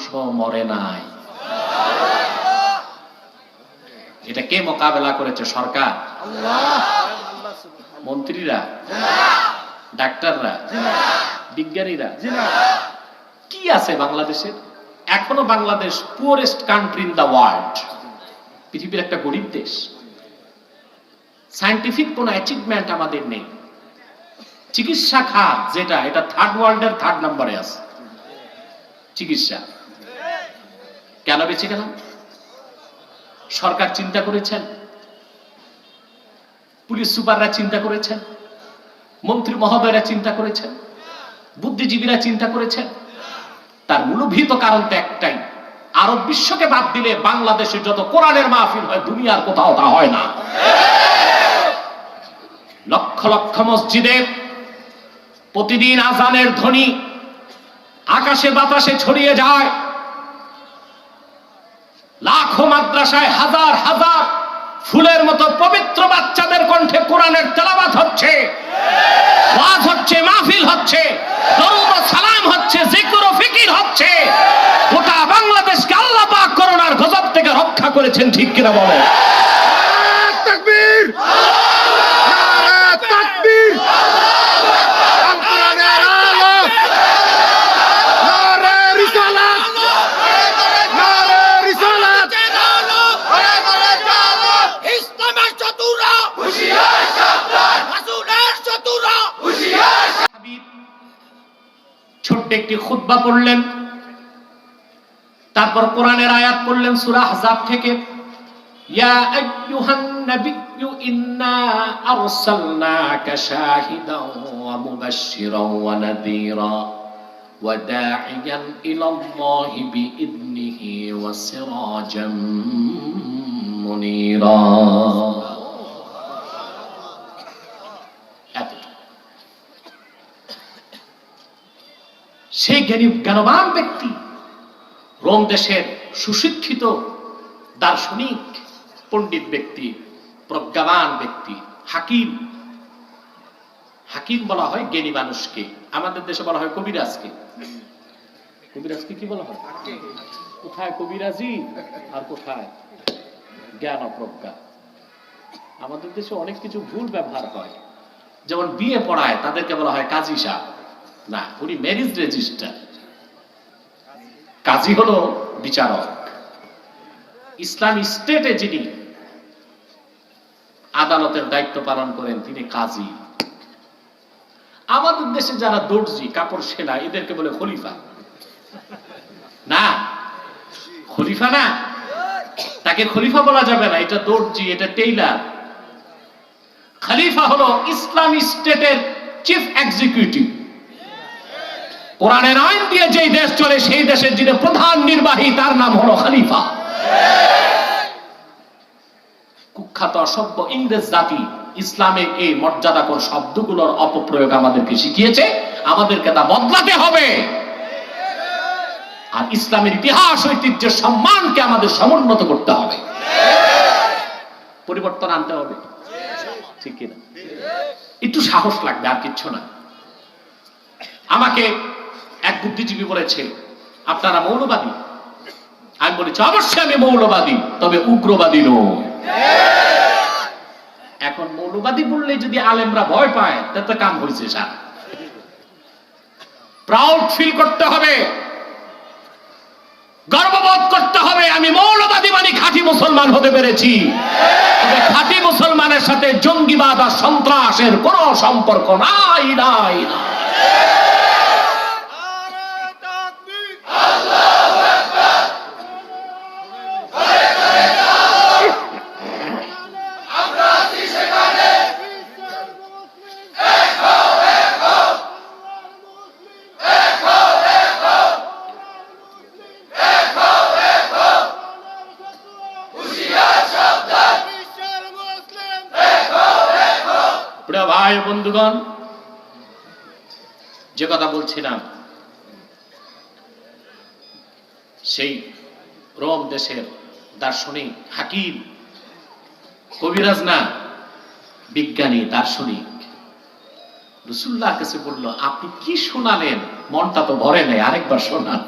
মানুষও মরে নাই। এটা কে মোকাবেলা করেছে? সরকার, মন্ত্রীরা, ডাক্তাররা, বিজ্ঞানীরা। কি আছে বাংলাদেশের? এখনো Bangladesh poorest country in the world, পৃথিবীর একটা গরিব দেশ। সায়েন্টিফিক কোন অ্যাচিভমেন্ট আমাদের নেই। চিকিৎসা খাত যেটা, এটা থার্ড ওয়ার্ল্ডের 3rd নম্বরে আছে। চিকিৎসা কেন বেঁচে গেলাম? সরকার চিন্তা করেছেন? পুলিশ সুপাররা চিন্তা করেছেন? মন্ত্রী মহোদয়রা চিন্তা করেছেন? বুদ্ধিজীবীরা চিন্তা করেছেন? তার মূলভূত কারণ তো একটাই, আরব বিশ্বকে বাদ দিলে বাংলাদেশে যত কোরআনের মাহফিল হয় দুনিয়ার কোথাও তা হয় না। লক্ষ লক্ষ মসজিদে প্রতিদিন আজানের ধ্বনি আকাশে বাতাসে ছড়িয়ে যায়। লাখো মাদ্রাসায় হাজার হাজার ফুলের মতো পবিত্র বাচ্চাদের কণ্ঠে কোরআনের তেলাওয়াত হচ্ছে, ওয়াজ হচ্ছে, মাহফিল হচ্ছে, দরুদ ও সালাম হচ্ছে, জিকির ও ফিকির হচ্ছে। গোটা বাংলাদেশকে আল্লাহ পাক করোনার গজব থেকে রক্ষা করেছেন, ঠিক কিনা বলেন? তাকবীর, নারে তাকবীর, আল কোরআনের আলো, নারে রিসালাত, নারে রিসালাত, ইসলামের চতুরা হুঁশিয়ার সাবধান, রাসূলের চতুরা হুঁশিয়ার। হাবিব ছোট্ট একটি খুতবা পড়লেন, তারপর কোরআনের আয়াত পড়লেন সূরা আহজাব থেকে। ইয়া আইয়ুহান নাবিয়্যু ইন্না আরসালনাকা শাহিদাও ওয়া মুবাশশিরাও ওয়া নাযীরা ওয়া দাঈয়ান ইলাল্লাহি বিইذনিহি ওয়া সিরাজাম মুনীরা। সেই জ্ঞানবান ব্যক্তি, রোম দেশের সুশিক্ষিত দার্শনিক পণ্ডিত ব্যক্তি, প্রজ্ঞাবান ব্যক্তি, হাকিম। হাকিম বলা হয় জ্ঞানী মানুষকে, আমাদের দেশে বলা হয় কবিরাজকে। কবিরাজকে কি বলা হয়? কোথায় কবিরাজি আর কোথায় জ্ঞান ও প্রজ্ঞা। আমাদের দেশে অনেক কিছু ভুল ব্যবহার হয়, যেমন বিয়ে পড়ায় তাদেরকে বলা হয় কাজী সাহেব। না, উনি ম্যারেজ রেজিস্টার। কাজী হলো বিচারক। ইসলামী স্টেটে যিনি আদালতের দায়িত্ব পালন করেন তিনি কাজী। আমাদের দেশে যারা দর্জি, কাপড় সেলা, এদেরকে বলে খলিফা। না, খলিফা না, তাকে খলিফা বলা যাবে না, এটা দর্জি, এটা টেইলার। খলিফা হলো ইসলামী স্টেটের চিফ এক্সিকিউটিভ। কোরআনের আইন দিয়ে যেই দেশ চলে সেই দেশের যিনি প্রধান নির্বাহী তার নাম হলো খলিফা। কুখ্যাত অসভ্য ইংরেজ জাতি ইসলামের এই মর্যাদাকর শব্দগুলোর অপপ্রয়োগ আমাদেরকে শিখিয়েছে, আমাদেরকে তা বদলাতে হবে। আর ইসলামের ইতিহাস ঐতিহ্যের সম্মানকে আমাদের সমুন্নত করতে হবে, পরিবর্তন আনতে হবে, ঠিক কিনা? একটু সাহস লাগবে, আর কিচ্ছু না। আমাকে এক বুদ্ধিজীবী বলেছে আপনারা মৌলবাদী। আমি বলেছি অবশ্যই আমি মৌলবাদী, তবে উগ্রবাদী নই। এখন মৌলবাদী বললে যদি আলেমরা ভয় পায় তাতে কাম হয়েছে। স্যার, প্রাউড ফিল করতে হবে, গর্ববোধ করতে হবে, আমি মৌলবাদী মানে খাঁটি মুসলমান হতে পেরেছি। তবে খাঁটি মুসলমানের সাথে জঙ্গিবাদ আর সন্ত্রাসের কোনো সম্পর্ক নাই নাই না। ভাই বন্ধুগণ, যে কথা বলছিলাম, সেই রোম দেশের দার্শনিক, হাকিম, কবিরাজ না, বিজ্ঞানী, দার্শনিক রাসূলুল্লাহ কাছে বলল আপনি কি শোনালেন, মনটা তো ভরে নেই, আরেকবার শোনান।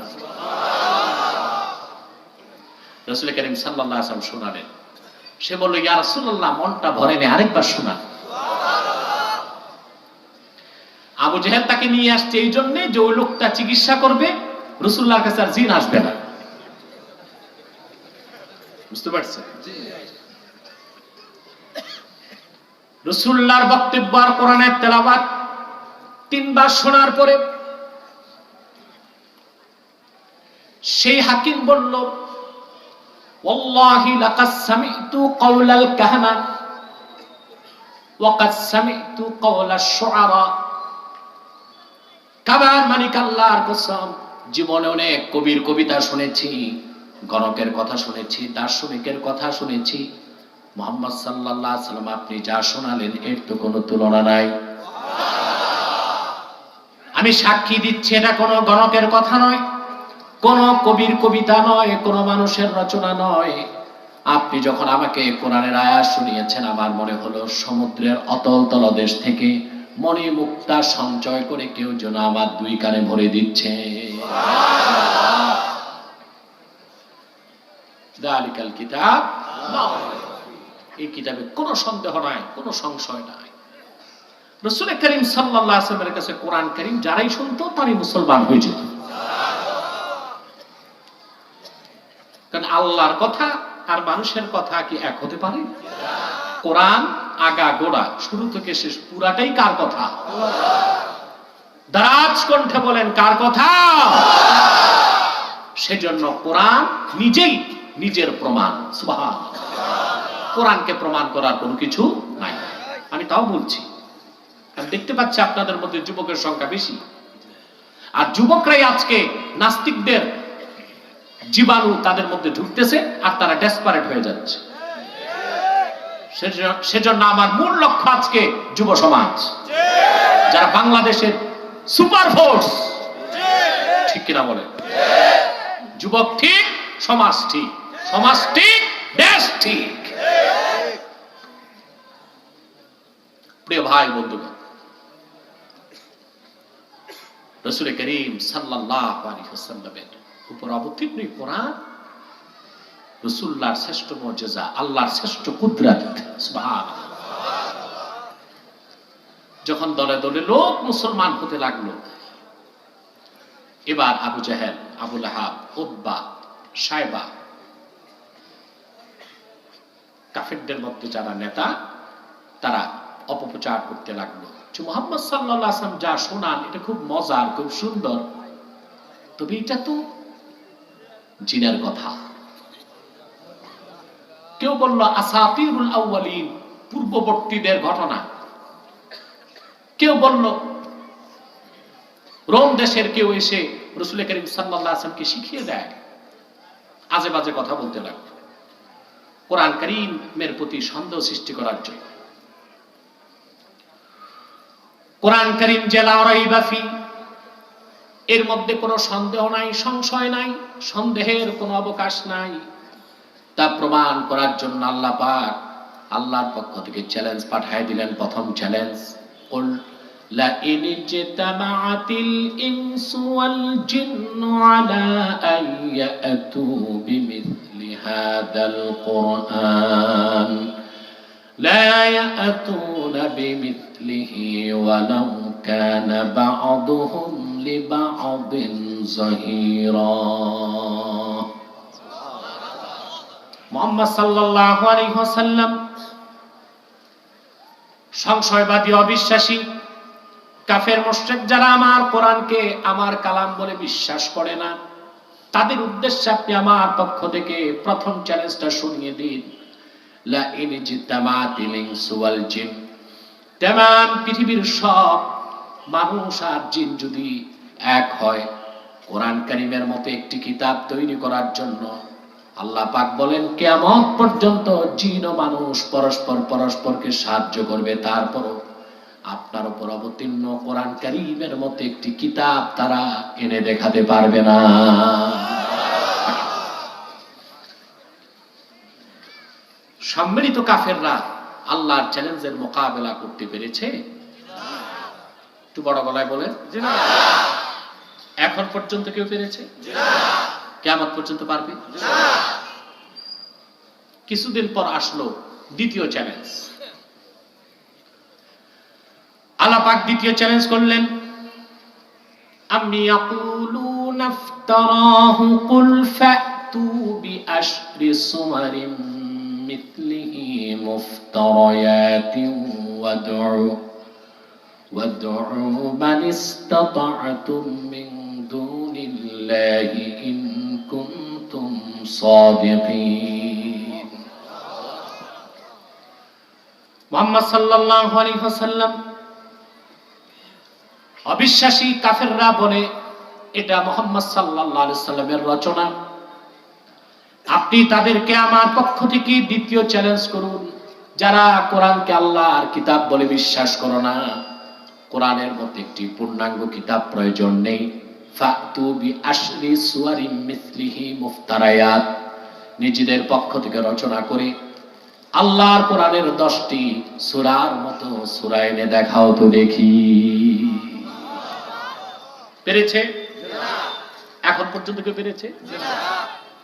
রাসূল করিম সাল্লাল্লাহু আলাইহি ওয়াসাল্লাম শোনালেন। সে বলল, ইয়া রাসূলুল্লাহ, মনটা ভরেনি, আরেকবার শোনান। আবু জেহেল তাকে নিয়ে আসছে এই জন্য যে ওই লোকটা চিকিৎসা করবে, রাসূলুল্লাহর কাছে আর জিন আসবে না। বুঝতে পারছেন? রাসূলুল্লাহর বক্তব্য আর কোরআনের তেলাওয়াত 3 বার শোনার পরে সেই হাকিম বলল, ওয়াল্লাহি লাকাদ সামি'তু কাওলাল কাহানা ওয়া কাদ সামি'তু কাওলাশ শুআরা। কাবার মালিক আল্লাহর কসম, জীবনে অনেক কবির কবিতা শুনেছি, গণকের কথা শুনেছি, দার্শনিকের কথা শুনেছি। মুহাম্মদ সাল্লাল্লাহু আলাইহি ওয়াসাল্লাম আপনি যা শোনালেন এর তো কোনো তুলনা নাই। আমি সাক্ষী দিচ্ছি এটা কোনো গণকের কথা নয়, কোন কবির কবিতা নয়, কোন মানুষের রচনা নয়। আপনি যখন আমাকে কোরআনের আয়াত শুনিয়েছেন, আমার মনে হলো সমুদ্রের অতল তলদেশ থেকে মণি মুক্তা সঞ্চয় করে কেউ যেন আমার 2 কানে ভরে দিচ্ছে। যালিকাল কিতাব, এই কিতাবে কোনো সন্দেহ নাই, কোনো সংশয় নাই। রাসূল করিম সাল্লাল্লাহু আলাইহি ওয়াসাল্লামের কাছে কোরআন কারীম যারাই শুনতো তারই মুসলমান হয়ে যেত। কারণ আল্লাহর কথা আর মানুষের কথা কি এক হতে পারে? কোরআন আগা গোড়া শুরু থেকে শেষ পুরাটাই কার কথা? দারাজ কণ্ঠে বলেন, কার কথা? সেজন্য কোরআন নিজেই নিজের প্রমাণ। সুবহানাল্লাহ। কোরআনকে প্রমাণ করার কোনো কিছু নাই। আমি তাও বলছি, আমি দেখতে পাচ্ছি আপনাদের মধ্যে যুবকের সংখ্যা বেশি, আর যুবকরাই আজকে নাস্তিকদের জীবাণু তাদের মধ্যে ঢুকতেছে আর তারা ডেসপারেট হয়ে যাচ্ছে। সেজন্য আমার মূল লক্ষ্য আজকে যুব সমাজ, যারা বাংলাদেশের সুপার ফোর্স, ঠিক কিনা বলে? যুবক ঠিক, সমাজ ঠিক, সমাজ ঠিক, দেশ ঠিক। প্রিয় ভাই বন্ধুগণ, রাসূল করিম সাল্লাল্লাহু আলাইহি ওয়াসাল্লামের উপর অবতীর্ণ কোরআন রাসূলুল্লাহর শ্রেষ্ঠ মুজিজা, আল্লাহর শ্রেষ্ঠ কুদরত। সুবহানাল্লাহ। যখন দলে দলে লোক মুসলমান হতে লাগলো, এবার আবু জেহেল, আবু লাহাব, উতবা, শায়বা, কাফেরদের মধ্যে যারা নেতা, তারা অপপ্রচার করতে লাগলো যে মুহাম্মদ সাল্লাল্লাহু আলাইহি ওয়াসাল্লাম যা শোনান এটা খুব মজার, খুব সুন্দর, তবে এটা তো জিনের কথা। কেউ বলল আসাতিরুল আউয়ালিন, পূর্ববর্তীদের ঘটনা। কেউ বলল রোম দেশের কেউ এসে রাসূল করিম সাল্লাল্লাহু আলাইহি ওয়াসাল্লামকে শিখিয়ে দেয়। আজে বাজে কথা বলতে লাগলো কোরআন কারীমের প্রতি সন্দেহ সৃষ্টি করার জন্য। কোরআন কারীম যে লা রাইবা ফি, এর মধ্যে কোনো সন্দেহ নাই, সংশয় নাই, সন্দেহের কোনো অবকাশ নাই, তা প্রমাণ করার জন্য আল্লাহ পাক আল্লাহর পক্ষ থেকে চ্যালেঞ্জ পাঠিয়ে দিলেন। প্রথম চ্যালেঞ্জ, কুল লা ইন ইজতামাআতিল ইনসু ওয়াল জিন্নু আলা আন ইয়াতু বিমিথলি হাদাল কুরআন লা ইয়াতুনা বিমিথলিহি ওয়ালাউ কানা বা'দুহুম লিবা'দিন যাহিরা। মুহাম্মদ সাল্লাল্লাহু আলাইহি ওয়াসাল্লাম সংশয়বাদী, অবিশ্বাসী, কাফের মুশরিক যারা আমার কোরআনকে আমার কালাম বলে বিশ্বাস করে না, তাদের উদ্দেশ্যে আপনি আমার পক্ষ থেকে প্রথম চ্যালেঞ্জটা শুনিয়ে দিন। লা ইন জিতামাতিল ইনসু ওয়াল জিন, তামাম পৃথিবীর সব মানুষ আর জিন যদি এক হয় কোরআন কারীমের মতো একটি কিতাব তৈরি করার জন্য, আল্লাহ পাক বলেন কিয়ামত পর্যন্ত জিন ও মানুষ পরস্পরকে সাহায্য করবে, তারপরও আপনার উপর অবতীর্ণ কোরআন কারীমের মতো একটি কিতাব তারা এনে দেখাতে পারবে না। সম্মিলিত কাফেররা আল্লাহর চ্যালেঞ্জের মোকাবেলা করতে পেরেছে? একটু বড় গলায় বলেন। এখন পর্যন্ত কেউ পেরেছে? কিয়ামত পর্যন্ত পারবে? কিছুদিন পর আসলো দ্বিতীয় চ্যালেঞ্জ। আল্লাহ পাক দ্বিতীয় চ্যালেঞ্জ করলেন, আম্মি ইয়াকুলুনা ইফতারাহু কুল ফাতু বিআশরি সুওয়ারিন মিথলিহি মুফতারায়াতিন ওয়াদউ মান ইসতাতা'তুম মিন দুনিল্লাহি ইন কুনতুম সাদিকিন। মুহাম্মদ সাল্লাল্লাহু আলাইহি ওয়াসাল্লাম অবিশ্বাসী কাফেররা বলে, এটা মুহাম্মদ সাল্লাল্লাহু আলাইহি সাল্লামের রচনা, আপনি তাদেরকে আমার পক্ষ থেকে দ্বিতীয় চ্যালেঞ্জ করুন। যারা কোরআনকে আল্লাহর কিতাব বলে বিশ্বাস করো না, কোরআনের মধ্যে একটি পূর্ণাঙ্গ কিতাব প্রয়োজন নেই, ফাতু বিআশরি সুওয়ারিন মিথলিহি মুফতারায়াত, নিজেদের পক্ষ থেকে রচনা করে আল্লাহর কোরআনের 10টি সূরার মতো সূরা এনে দেখাও তো দেখি। পেরেছে? এখন পর্যন্ত কেউ পেরেছে?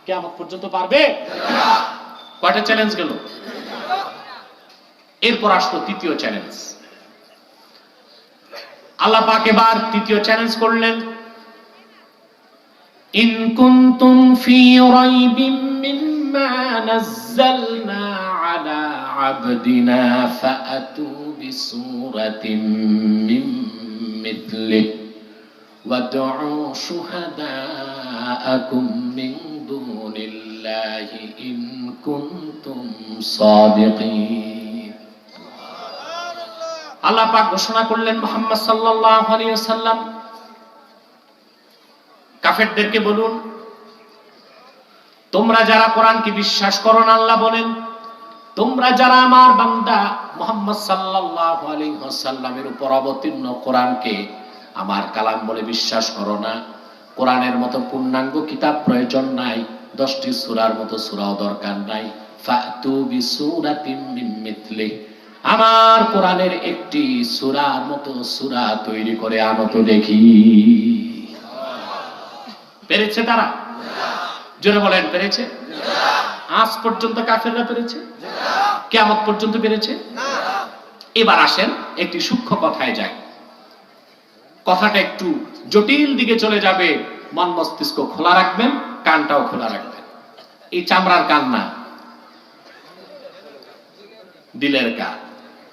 কিয়ামত পর্যন্ত পারবে? কয়টা চ্যালেঞ্জ গেল? এরপর আসলো তৃতীয় চ্যালেঞ্জ। আল্লাহ পাক এবার তৃতীয় চ্যালেঞ্জ করলেন, ইন কুনতুম ফি রাইবিন মিম্মা নাযালনা আলা আবদিনা ফাআতু বিসূরাতিন মিন মিথলিহি وادعوا شهداءكم من دون الله إن كنتم صادقين। আল্লাহ পাক ঘোষণা করলেন, মুহাম্মদ সাল্লাল্লাহু আলাইহি ওয়াসাল্লাম কাফেরদেরকে বলুন, তোমরা যারা কোরআনকে বিশ্বাস করো না, আল্লাহ বলেন, তোমরা যারা আমার বান্দা মুহাম্মদ সাল্লাল্লাহু আলাইহি ওয়াসাল্লামের উপর অবতীর্ণ কোরআনকে আমার কালাম বলে বিশ্বাস করো না, কোরআনের মতো পূর্ণাঙ্গ কিতাব প্রয়োজন নাই, 10টি সূরার মতো সূরাও দরকার নাই, ফাতু বিসূরাতিন মিন মিথলিহি, আমার কোরআনের একটি সূরার মতো সূরা তৈরি করে আনো তো দেখি। পেরেছে তারা? জোরে বলেন, পেরেছে? আজ পর্যন্ত কাফেররা পেরেছে? কিয়ামত পর্যন্ত পেরেছে? এবার আসেন একটি সূক্ষ্ম কথায় যাই, কথাটা একটু জটিল দিকে চলে যাবে, মন মস্তিষ্ক খোলা রাখবেন, কানটাও খোলা রাখবেন। এই চামড়ার কান না, দিলের কান,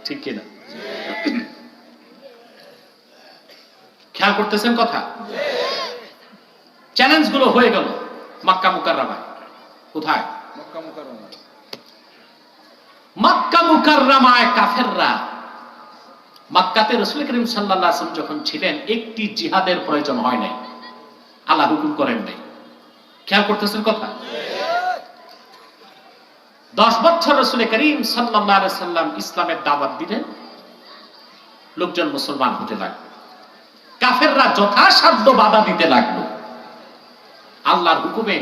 ঠিক কিনা? খেয়াল করতেছেন কথা? চ্যালেঞ্জ গুলো হয়ে গেল মক্কা মুকাররমায়। কোথায়? মক্কা মুকাররমায় কাফেররা, মক্কাতে রাসূল করিম সাল্লাল্লাহু আলাইহি ওয়াসাল্লাম যখন ছিলেন, একটি জিহাদের প্রয়োজন হয় নাই, আল্লাহ হুকুম করেন নাই। খেয়াল করতেছেন কথা? 10 বছর রাসূল করিম সাল্লাল্লাহু আলাইহি ওয়াসাল্লাম ইসলামের দাওয়াত দিলেন, লোকজন মুসলমান হতে লাগলো, কাফেররা যথাসাধ্য বাধা দিতে লাগলো। আল্লাহর হুকুমে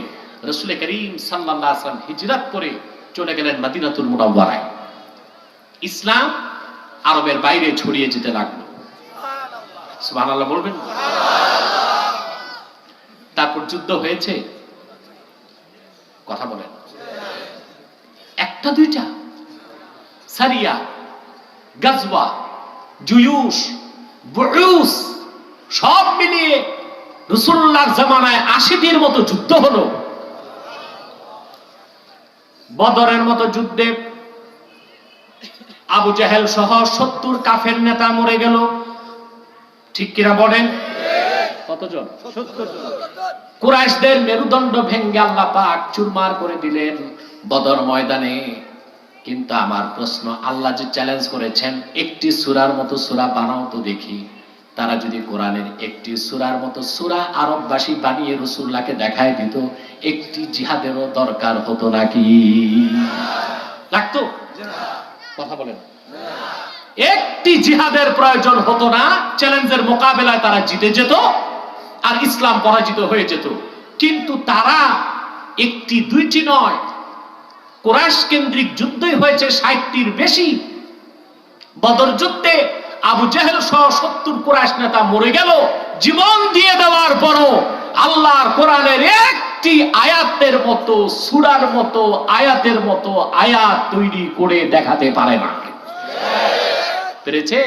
রাসূল করিম সাল্লাল্লাহু আলাইহি ওয়াসাল্লাম হিজরত করে চলে গেলেন মদিনাতুল মুনাওয়ারায়। ইসলাম আরবের বাইরে ছড়িয়ে যেতে লাগলো। সুবহানাল্লাহ বলবেন? তারপর যুদ্ধ হয়েছে, কথা বলেন, একটা দুইটা, সারিয়া, গাজওয়া, জুয়ুশ, বুউস, সব মিলিয়ে রাসূলুল্লাহর জামানায় 80টির মতো যুদ্ধ হলো। বদরের মতো যুদ্ধে আবু জাহেল সহ 70 কাফের নেতা মরে গেল, ঠিক কিনা বলেন? কতজন? 70 জন। কুরাইশদের মেরুদণ্ড ভেঙে আল্লাহ পাক চুরমার করে দিলেন বদর ময়দানে। কিন্তু আমার প্রশ্ন, আল্লাহ যে চ্যালেঞ্জ করেছেন, একটি সূরার মতো সূরা বানাও তো দেখি, তারা যদি কোরআনের একটি সূরার মতো সূরা আরববাসী বানিয়ে রাসূলুল্লাহকে দেখায় দিত, একটি জিহাদেরও দরকার হতো নাকি? লাগতো? কথা বলেন। একটি জিহাদের প্রয়োজন হতো না, চ্যালেঞ্জের মোকাবেলায় তারা জিতে যেত আর ইসলাম পরাজিত হয়ে যেত। কিন্তু তারা একটি দুইটি নয়, কুরাইশ কেন্দ্রিক যুদ্ধই হয়েছে 60টির বেশি। বদর যুদ্ধে আবু জেহেল সহ 70 কুরাইশ নেতা মরে গেল। জীবন দিয়ে দেওয়ার পরও আল্লাহর কোরআনের একটি আয়াতের মতো, সূরার মতো, আয়াতের মতো আয়াত তৈরি করে দেখাতে পারে না। পেরেছে?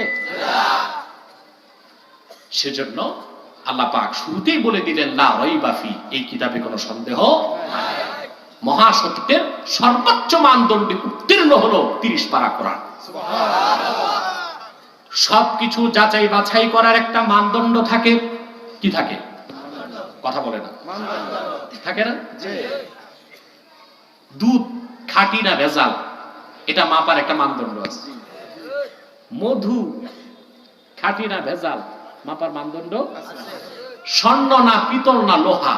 সেজন্য আল্লাহ পাক শুরুতেই বলে দিলেন লা রাইবা ফি, এই কিতাবে কোনো সন্দেহ নাই। মহাসত্যের সর্বোচ্চ মানদণ্ডে উত্তীর্ণ হলো 30 পারা কোরআন। সবকিছু যাচাই বাছাই করার একটা মানদণ্ড থাকে। কি থাকে? কথা বলে না, থাকে না? দুধ খাঁটি না ভেজাল, এটা মাপার একটা মানদণ্ড আছে। মধু খাঁটি না ভেজাল, মাপার মানদণ্ড। স্বর্ণ না পিতল না লোহা,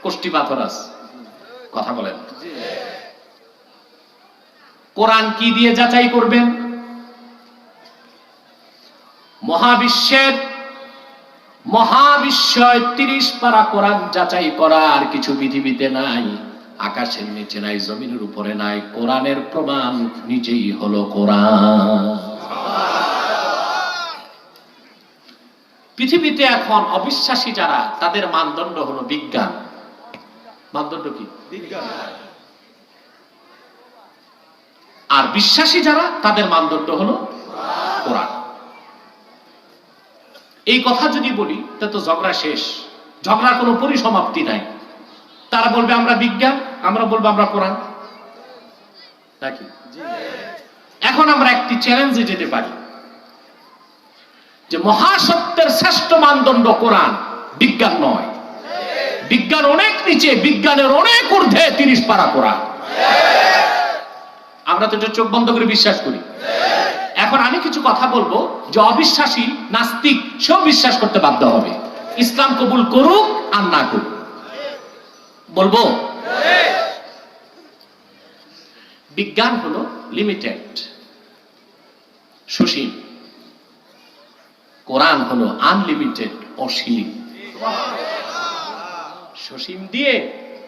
কোষ্টি পাথর আছে। কথা বলেন। কোরআন কি দিয়ে যাচাই করবেন? মহাবিশ্বের 30 পারা কোরআন যাচাই করা আর কিছু পৃথিবীতে নাই, আকাশের নিচে নাই, জমিনের উপরে নাই। কোরআনের প্রমাণ নিজেই হলো কোরআন। পৃথিবীতে এখন অবিশ্বাসী যারা, তাদের মানদণ্ড হলো বিজ্ঞান। মানদণ্ড কি? বিজ্ঞান। আর বিশ্বাসী যারা, তাদের মানদণ্ড হলো কোরআন। এই কথা যদি বলি তা তো ঝগড়া শেষ, ঝগড়ার কোনো পরিসমাপ্তি নাই। তারা বলবে আমরা বিজ্ঞান, আমরা বলবো আমরা কোরআন, নাকি? এখন আমরা একটি চ্যালেঞ্জে যেতে পারি যে মহাসত্যের শ্রেষ্ঠ মানদণ্ড কোরআন, বিজ্ঞান নয়। বিজ্ঞান অনেক নিচে, বিজ্ঞানের অনেক ঊর্ধ্বে 30 পারা কোরআন। আমরা তো এটা চোখ বন্ধ করে বিশ্বাস করি। এখন আমি কিছু কথা বলবো যে অবিশ্বাসী নাস্তিক সেও বিশ্বাস করতে বাধ্য হবে, ইসলাম কবুল করুক আর না করুক। বলবো বিজ্ঞান হলো লিমিটেড, সসীম। কোরআন হলো আনলিমিটেড, অসীম। সসীম দিয়ে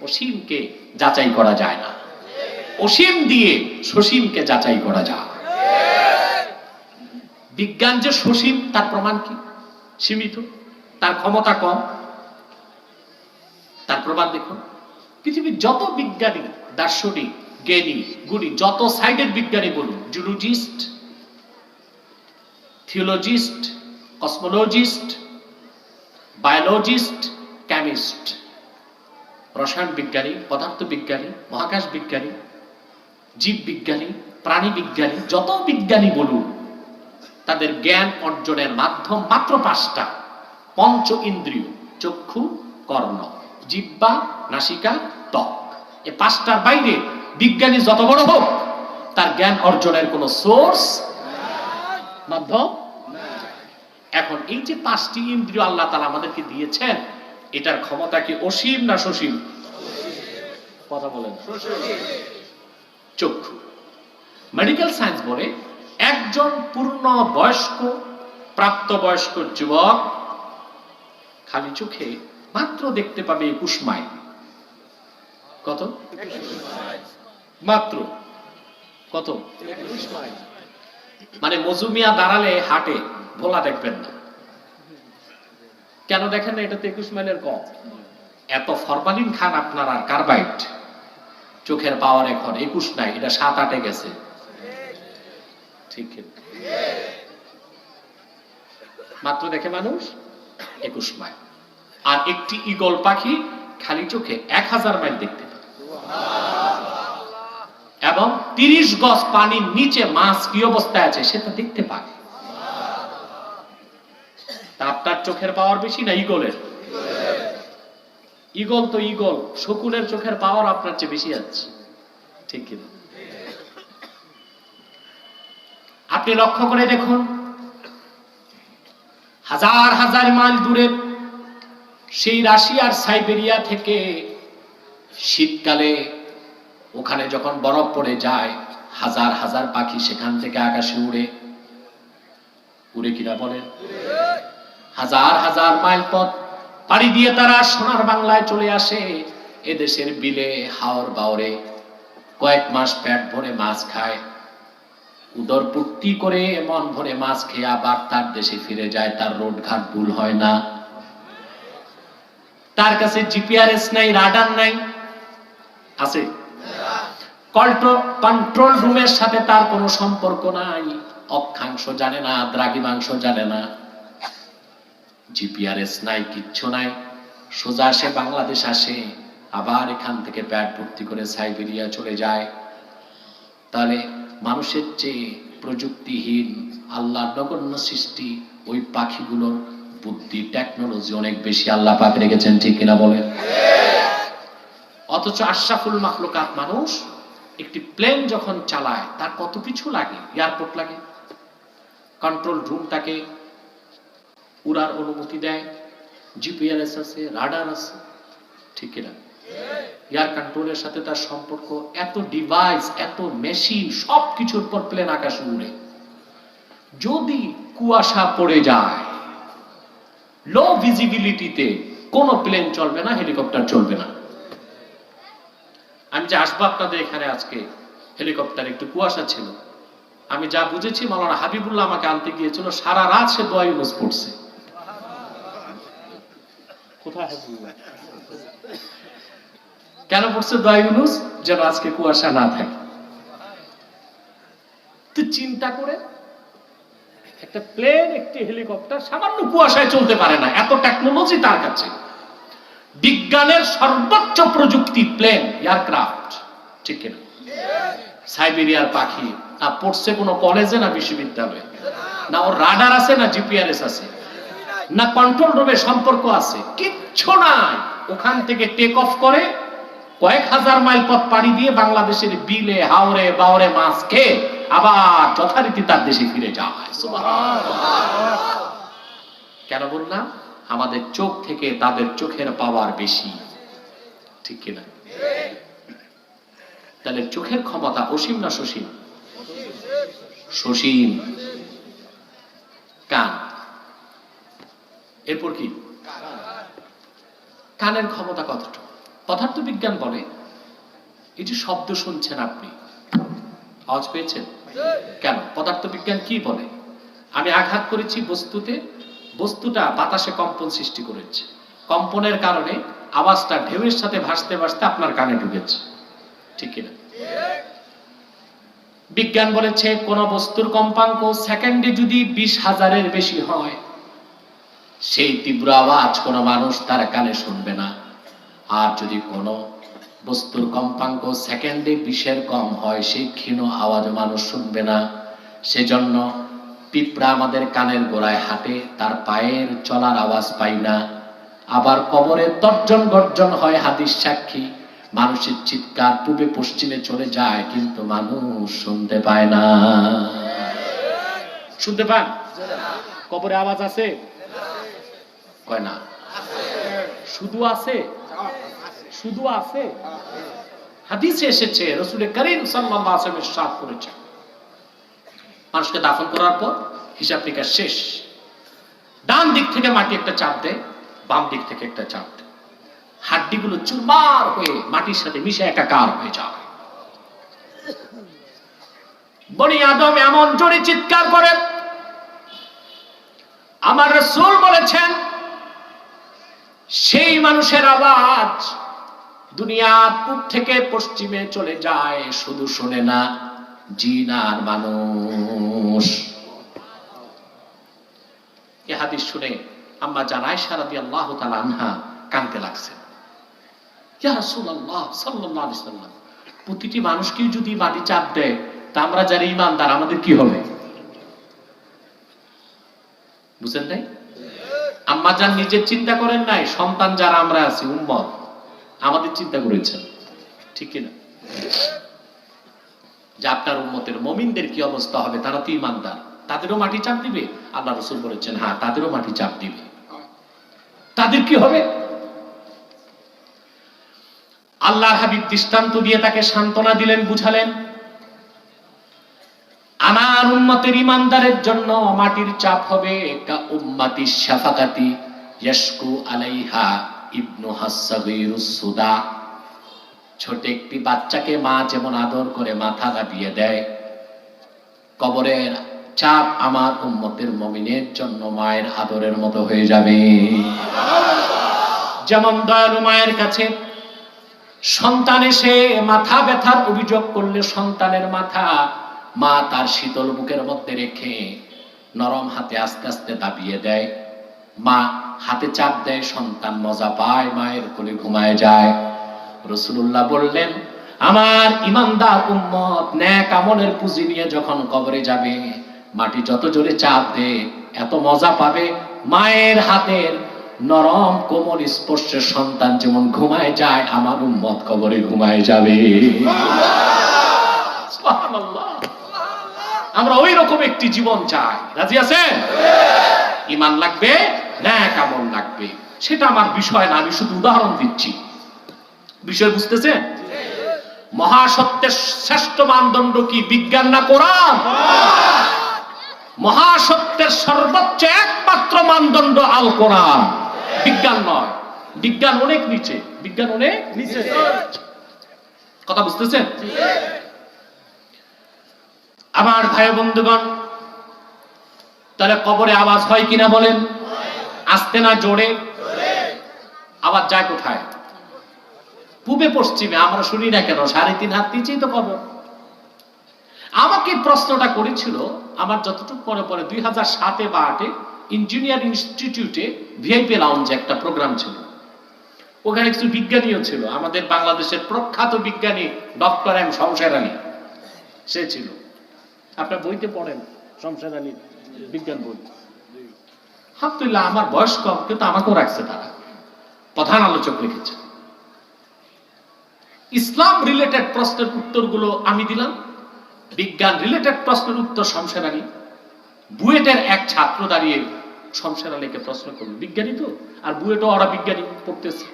অসীমকে যাচাই করা যায় না, অসীম দিয়ে সসীমকে যাচাই করা যায়। বিজ্ঞান যে সসীম তার প্রমাণ কি? সীমিত, তার ক্ষমতা কম। তার প্রমাণ দেখুন, পৃথিবীর যত বিজ্ঞানী, দার্শনিক, জ্ঞানী, গুণী, যত সাইডের বিজ্ঞানী বলুন, জুলজিস্ট, থিওলজিস্ট, কসমোলজিস্ট, বায়োলজিস্ট, কেমিস্ট, রসায়ন বিজ্ঞানী, পদার্থ বিজ্ঞানী, মহাকাশ বিজ্ঞানী, জীব বিজ্ঞানী, প্রাণী বিজ্ঞানী, যত বিজ্ঞানী বলুন, তাদের জ্ঞান অর্জনের মাধ্যম মাত্র 5টা। পঞ্চ ইন্দ্রিয়, চক্ষু, কর্ণ, জিহ্বা, নাসিকা, ত্বক। এই 5টার বাইরে বিজ্ঞানী যত বড় হোক, তার জ্ঞান অর্জনের কোন সোর্স, মাধ্যম। এখন এই যে 5টি ইন্দ্রিয় আল্লাহ তাআলা আমাদেরকে দিয়েছেন, এটার ক্ষমতা কি অসীম না সসীম? কথা বলেন। চক্ষু, মেডিকেল সায়েন্স বলে একজন পূর্ণ বয়স্ক, প্রাপ্তবয়স্ক যুবক খালি চোখে মাত্র দেখতে পাবে 21 মাইল। কত? মাত্র কত? 21 মাইল। মানে মজুমিয়া দাঁড়ালে হাটে ভোলা দেখবেন না। কেন দেখেন না? এটা তো 21 মাইলের কম। এত ফরমালিন খান আপনার আর কার্বাইড, চোখের পাওয়ার এখন 21 নাই, এটা 7-8-এ গেছে। ঠিক, মাত্র দেখে মানুষ 21 মাইল। আর একটি ঈগল পাখি খালি চোখে 1000 মাইল দেখতে পায়। এবং 30 গজ পানির নিচে মাছ কি অবস্থায় আছে সেটা দেখতে পায়। তা আপনার চোখের পাওয়ার বেশি না ঈগলের? ঈগল তো ঈগল, শকুনের চোখের পাওয়ার আপনার চেয়ে বেশি আছে। ঠিক কিনা? আপনি লক্ষ্য করে দেখুন, হাজার হাজার মাইল দূরে সেই রাশিয়ার সাইবেরিয়া থেকে শীতকালে ওখানে যখন বরফ পড়ে যায়, হাজার হাজার পাখি সেখান থেকে আকাশে উড়ে। উড়ে কিনা বলেন? হাজার হাজার মাইল পথ পাড়ি দিয়ে তারা সোনার বাংলায় চলে আসে। এদেশের বিলে হাওর বাওরে কয়েক মাস পেট ভরে মাছ খায়, উদর পূর্তি করে মন ভরে মাছ খেয়ে আবার তার দেশে ফিরে যায়। তার রোড ঘাট ভুল হয় না। তার কাছে জিপিআরএস নাই, রাডার নাই, আছে? কন্ট্রোল রুমের সাথে তার কোনো সম্পর্ক নাই, অক্ষাংশ জানে না, দ্রাঘিমাংশ জানে না, জিপিআরএস নাই, কিচ্ছু নাই। সোজা সে বাংলাদেশ আসে, আবার এখান থেকে প্যাড ভর্তি করে সাইবেরিয়া চলে যায়। তাহলে মানুষের চেয়ে প্রযুক্তিহীন আল্লাহর নগণ্য সৃষ্টি ওই পাখিগুলোর বুদ্ধি, টেকনোলজি অনেক বেশি আল্লাহ পাক রেখেছেন, ঠিক কিনা বলেন? অথচ আশরাফুল মাখলুকাত মানুষ একটি প্লেন যখন চালায় তার কত কিছু লাগে, এয়ারপোর্ট লাগে, কন্ট্রোল রুম তাকে উড়ার অনুমতি দেয়, জিপিআরএস আছে, রাডার আছে, ঠিক কিনা? এয়ার কন্ট্রোলের সাথে তার সম্পর্ক, এত ডিভাইস, এত মেশিন, সবকিছুর পর প্লেন আকাশে উড়ে। যদি কুয়াশা পড়ে যায়, লো ভিজিবিলিটিতে কোন প্লেন চলবে না, হেলিকপ্টার চলবে না। আমি যে আসবো আপনাদের এখানে আজকে, হেলিকপ্টার একটু কুয়াশা ছিল, আমি যা বুঝেছি মাওলানা হাবিবুল্লাহ আমাকে আনতে গিয়েছিল, সারা রাত সে দোয়া ইউনুস পড়ছে। কোথায় হাবিবুল্লাহ? কেন পড়ছে দোয়া ইউনুস? যেন আজকে কুয়াশা না থাকে। তুই চিন্তা করে, একটা প্লেন, একটি হেলিকপ্টার সামান্য কুয়াশায় চলতে পারে না, এত টেকনোলজি তার কাছে, বিজ্ঞানের সর্বোচ্চ প্রযুক্তি, প্লেন, এয়ারক্রাফট, ঠিক কিনা? সাইবেরিয়ার পাখি না পড়ছে কোন কলেজে না বিশ্ববিদ্যালয়ে, না ওর রাডার আছে, না জিপিআরএস আছে, না কন্ট্রোল রুমের সম্পর্ক আছে, কিচ্ছু নাই। ওখান থেকে টেক অফ করে কয়েক হাজার মাইল পথ পাড়ি দিয়ে বাংলাদেশের বিলে, হাওরে, বাওরে মাছ খেয়ে আবার যথারীতি তার দেশে ফিরে যায়। সুবহানাল্লাহ। কেন বললাম? আমাদের চোখ থেকে তাদের চোখের পাওয়ার বেশি, ঠিক কিনা? তাহলে চোখের ক্ষমতা অসীম না সসীম? সসীম। কান, এরপর কি? কানের ক্ষমতা কতটুকু? পদার্থ বিজ্ঞান বলে, এই যে শব্দ শুনছেন আপনি, আওয়াজ পেয়েছেন কেন? পদার্থ বিজ্ঞান কি বলে? আমি আঘাত করেছি বস্তুতে, বস্তুটা বাতাসে কম্পন সৃষ্টি করেছে, কম্পনের কারণে আওয়াজটা ঢেউয়ের সাথে ভাসতে ভাসতে আপনার কানে ঢুকেছে, ঠিক কিনা? বিজ্ঞান বলেছে কোন বস্তুর কম্পাঙ্ক সেকেন্ডে যদি 20,000-এর বেশি হয়, সেই তীব্র আওয়াজ কোন মানুষ তার কানে শুনবে না। আর যদি কোন বস্তুর কম্পাঙ্ক সেকেন্ডে 20-এর কম হয়, সেই ক্ষীণ আওয়াজ মানুষ শুনবে না। সেজন্য পিঁপড়া আমাদের কানের গোড়ায় হাঁটে, তার পায়ের চলার আওয়াজ পাই না। আবার কবরে তর্জন গর্জন হয়, হাদিস সাক্ষী, মানুষের চিৎকার পূবে পশ্চিমে চলে যায়, কিন্তু মানুষ শুনতে পায় না। শুনতে পান? কবরে আওয়াজ আছে? কয় না। শুধু আছে? শুধু আছে? হাদিসে এসেছে, রাসূল করিম সাল্লাল্লাহু আলাইহি ওয়াসাল্লাম ইরশাদ করেছেন, মানুষকে দাফন করার পর হিসাব নিকাশ শেষ, ডান দিক থেকে মাটি একটা চাপ দেয়, বাম দিক থেকে একটা চাপ দেয়, হাড্ডিগুলো চুরমার হয়ে মাটির সাথে মিশে একাকার হয়ে যায়। বনি আদম এমন জোরে চিৎকার করে, আমার রাসূল বলেছেন সেই মানুষের আওয়াজ দুনিয়ার পূব থেকে পশ্চিমে চলে যায়, শুধু শুনে না জিন আর মানুষ। এই হাদিস শুনে আম্মা জান আয়েশা রাদিয়াল্লাহু তাআলা আনহা কাঁদতে লাগছেন। ইয়া রাসূলুল্লাহ সাল্লাল্লাহু আলাইহি ওয়াসাল্লাম, প্রতিটি মানুষকে যদি মাটি চাপ দেয়, তা আমরা যারা ঈমানদার আমাদের কি হবে? বুঝেন নাই? আম্মা জান নিজের চিন্তা করেন নাই, সন্তান যারা আমরা আছি, উম্মত, আমাদের চিন্তা করেছেন, ঠিক কিনা? যে আপনার উম্মতের মুমিনদের কি অবস্থা হবে, তারা তো ঈমানদার, তাদেরও মাটি চাপ দিবে? আল্লাহ রাসূল বলেছেন, হ্যাঁ, তাদেরও মাটি চাপ দিবে। তাদের কি হবে? আল্লাহর হাবিব দৃষ্টান্ত দিয়ে তাকে সান্ত্বনা দিলেন, বুঝালেন, আমার উম্মতের ঈমানদারের জন্য মাটির চাপ হবে কা উম্মতি শাফাকাতি ইয়াশকু আলাইহা ইবনু হাসসাগীরুস সুদা। ছোট একটি বাচ্চাকে মা যেমন আদর করে মাথা দাবিয়ে দেয়, কবরের চাপ আমার উম্মতের মুমিনের জন্য মায়ের আদরের মতো হয়ে যাবে। যেমন দয়ালু মায়ের কাছে সন্তান এসে মাথা ব্যথার অভিযোগ করলে সন্তানের মাথা মা তার শীতল বুকের মধ্যে রেখে নরম হাতে আস্তে আস্তে দাবিয়ে দেয়, মা হাতে চাপ দেয়, সন্তান মজা পায়, মায়ের কোলে ঘুমায় যায়। রাসূলুল্লাহ বললেন, আমার ইমানদার উম্মত নেক আমলের পুঁজি নিয়ে যখন কবরে যাবে, মাটি যত জোরে চাপ দে এত মজা পাবে, মায়ের হাতের নরম কোমল স্পর্শে সন্তান যেমন ঘুমায় যায়, আমার উম্মত কবরে ঘুমায় যাবে। সুবহানাল্লাহ। আমরা ওই রকম একটি জীবন চাই। রাজি আছেন? ঈমান লাগবে, নেক আমল লাগবে, সেটা আমার বিষয় না, আমি শুধু উদাহরণ দিচ্ছি। বিষয় বুঝতেছেন? মহাসত্যের শ্রেষ্ঠ মানদণ্ড কি? বিজ্ঞান না কোরআন? মহাসত্যের সর্বোচ্চ একমাত্র মানদণ্ড আল কোরআন, বিজ্ঞান নয়। বিজ্ঞান অনেক নিচে, বিজ্ঞান অনেক নিচে। কথা বুঝতেছেন? আমার ভাই বন্ধুগণ, তাহলে কবরে আওয়াজ হয় কিনা বলেন? আসতে না জোরে? আওয়াজ যায় কোথায়? পূবে পশ্চিমে। আমরা শুনি না কেন? 3.5 হাত নিচেই তো কবর। আমাকে প্রশ্নটা করেছিল, আমার যতটুকু পরে পরে 2007 বা 2008 ইঞ্জিনিয়ার ইনস্টিটিউটে ভিআইপি লাউঞ্জে একটা প্রোগ্রাম ছিল। ওখানে কিছু বিজ্ঞানীও ছিল, আমাদের বাংলাদেশের প্রখ্যাত বিজ্ঞানী ডক্টর এম শমশের আলী, সে ছিল। আপনার বইতে পড়েন শমশের আলী বিজ্ঞান বই। আলহামদুলিল্লাহ, আমার বয়স কম, কিন্তু আমাকেও রাখছে, তারা প্রধান আলোচক রেখেছে। ইসলাম রিলেটেড প্রশ্নের উত্তরগুলো আমি দিলাম, বিজ্ঞান রিলেটেড প্রশ্নের উত্তর শমশের আলী। বুয়েটের এক ছাত্র দাঁড়িয়ে শমশের আলীকে প্রশ্ন করল, বিজ্ঞানী তো, আর বুয়েটও ওরা বিজ্ঞানী পড়তেছে,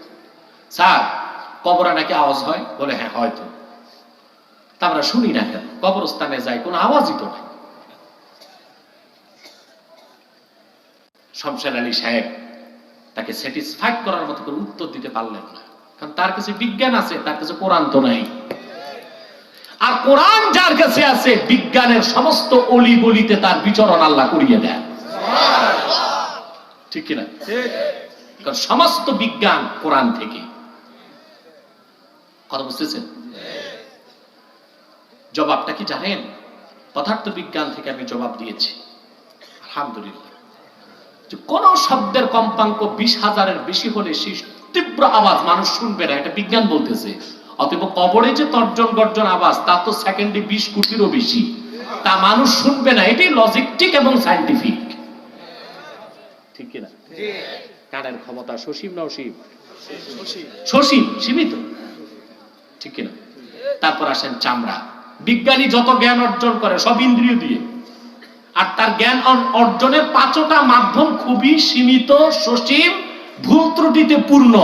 স্যার কবরে নাকি আওয়াজ হয়? বলে হ্যাঁ হয়তো। তা আমরা শুনি না কেন? কবরস্থানে যাই, কোনো আওয়াজই তো নাই। শমশের আলী সাহেব তাকে স্যাটিসফাইড করার মতো করে উত্তর দিতে পারলেন না, কারণ তার কাছে বিজ্ঞান আছে, তার কাছে কোরআন তো নাই। আর কোরআন যার কাছে আছে, বিজ্ঞানের সমস্ত অলি গলিতে তার বিচরণ আল্লাহ করিয়ে দেন। ঠিক কিনা? কারণ সমস্ত বিজ্ঞান কোরআন থেকে। কথা বুঝতেছেন? জবাবটা কি জানেন? পদার্থ বিজ্ঞান থেকে আমি জবাব দিয়েছি, আলহামদুলিল্লাহ। কোন শব্দের কম্পাঙ্ক 20,000-এর বেশি হলে সেই তীব্র আওয়াজ মানুষ শুনবে না, এটা বিজ্ঞান বলতেছে। অতএব কবরে যে তর্জন গর্জন আওয়াজ, তা তো সেকেন্ডে 20 কোটিরও বেশি, তা মানুষ শুনবে না। এটাই লজিকটিক এবং সায়েন্টিফিক। ঠিক কিনা? কানের ক্ষমতা সসীম না অসীম? সসীম, সীমিত। ঠিক কিনা? তারপর আসেন চামড়া। বিজ্ঞানী যত জ্ঞান অর্জন করে সব ইন্দ্রিয় দিয়ে, আর তার জ্ঞান অর্জনের 5টা মাধ্যম খুবই সীমিত, সসীম, ভুল ত্রুটিতে পূর্ণ।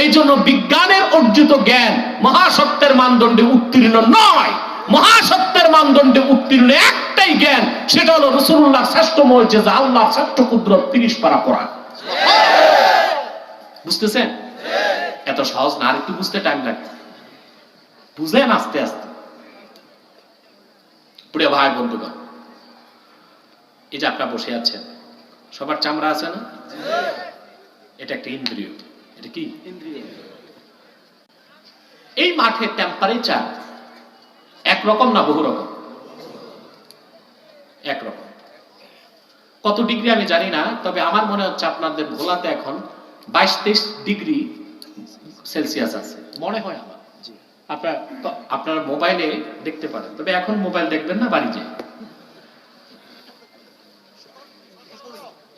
এই জন্য বিজ্ঞানের অর্জিত জ্ঞান মহাসত্যের মানদণ্ডে উত্তীর্ণ নয়। মহাসত্যের মানদণ্ডে উত্তীর্ণ একটাই জ্ঞান, সেটা হলো রাসূলুল্লাহর শ্রেষ্ঠ মুজিজা, আল্লাহর শ্রেষ্ঠ কুদরত, 30 পারা কোরআন। বুঝতেছেন? এত সহজ না, আর একটু বুঝতে টাইম লাগবে। বুঝেন আস্তে আস্তে। প্রিয় ভাই বন্ধুগণ, এই যে আপনারা বসে আছেন, সবার চামড়া আছে না? এটা একটা ইন্দ্রিয়। এটা কি ইন্দ্রিয়? এই মাঠে টেম্পারেচার একরকম না বহু রকম? একরকম। কত ডিগ্রি আমি জানি না, তবে আমার মনে হচ্ছে আপনাদের ভোলাতে এখন 22-23 ডিগ্রি সেলসিয়াস আছে মনে হয় আমার। আপনারা মোবাইলে দেখতে পারেন, তবে এখন মোবাইল দেখবেন না, বাড়ি যায়।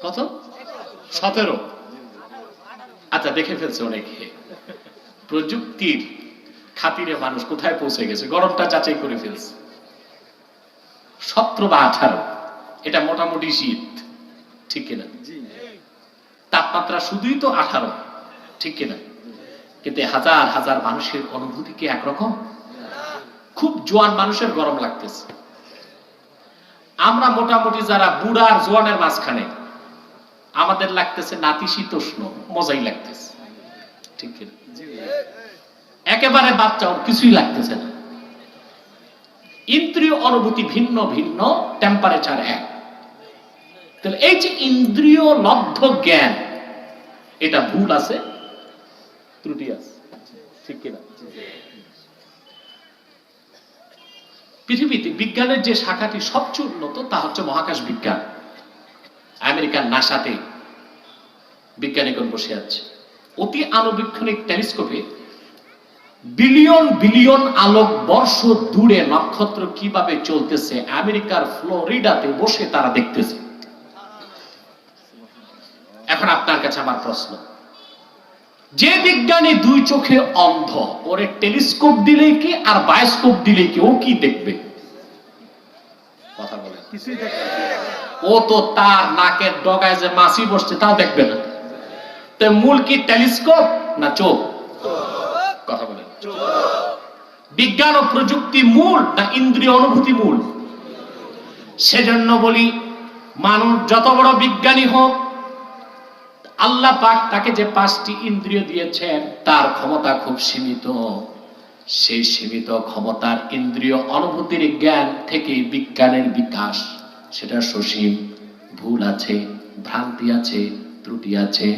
কত? 17। আচ্ছা, দেখে ফেলছে অনেকে। প্রযুক্তির খাতিরে মানুষ কোথায় পৌঁছে গেছে, গরমটা যাচাই করে ফেলছে। 17 বা 18, এটা মোটামুটি শীত। ঠিক কিনা? তাপমাত্রা শুধুই তো 18, ঠিক কিনা? কিন্তু হাজার হাজার মানুষের অনুভূতি কি একরকম? খুব জোয়ান মানুষের গরম লাগতেছে। আমরা মোটামুটি যারা বুড়া আর জোয়ানের মাঝখানে, আমাদের লাগতেছে নাতিশীতোষ্ণ, মজাই লাগতেছে। ঠিক কিনা? একেবারে বাচ্চা, ওর কিছুই লাগতেছে না। ইন্দ্রিয় অনুভূতি ভিন্ন ভিন্ন, টেম্পারেচার এক। তাহলে এই যে ইন্দ্রিয় লব্ধ জ্ঞান, এটা ভুল আছে ত্রুটি আছে, ঠিক কিনা? পৃথিবীতে বিজ্ঞানের যে শাখাটি সবচেয়ে উন্নত তা হচ্ছে মহাকাশ বিজ্ঞান। আমেরিকার নাসাতে বিজ্ঞানীগণ বসে আছে, অতি আণুবীক্ষণিক টেলিস্কোপে বিলিয়ন বিলিয়ন আলোক বর্ষ দূরে নক্ষত্র কিভাবে চলতেছে আমেরিকার ফ্লোরিডাতে বসে তারা দেখতেছে। এখন আপনার কাছে আমার প্রশ্ন, যে বিজ্ঞানী দুই চোখে অন্ধ, ওরে টেলিস্কোপ দিলেই কি আর বায়োস্কোপ দিলেই কি ও কি দেখবে? কথা বলেন। ও তো তার নাকের ডগায় যে মাছি বসছে তাও দেখবে না। তো মূল কি টেলিস্কোপ না চোখ? কথা বলেন। বিজ্ঞান ও প্রযুক্তি মূল না ইন্দ্রিয় অনুভূতি মূল? সেজন্য বলি, মানুষ যত বড় বিজ্ঞানী হোক, আল্লাহ পাক তাকে যে 5টি ইন্দ্রিয় দিয়েছেন তার ক্ষমতা খুব সীমিত। সেই সীমিত ক্ষমতার ইন্দ্রিয় অনুভূতির জ্ঞান থেকে বিজ্ঞানের বিকাশ, সেটা সসীম। ভুল আছে, ভ্রান্তি আছে, ত্রুটি আছে,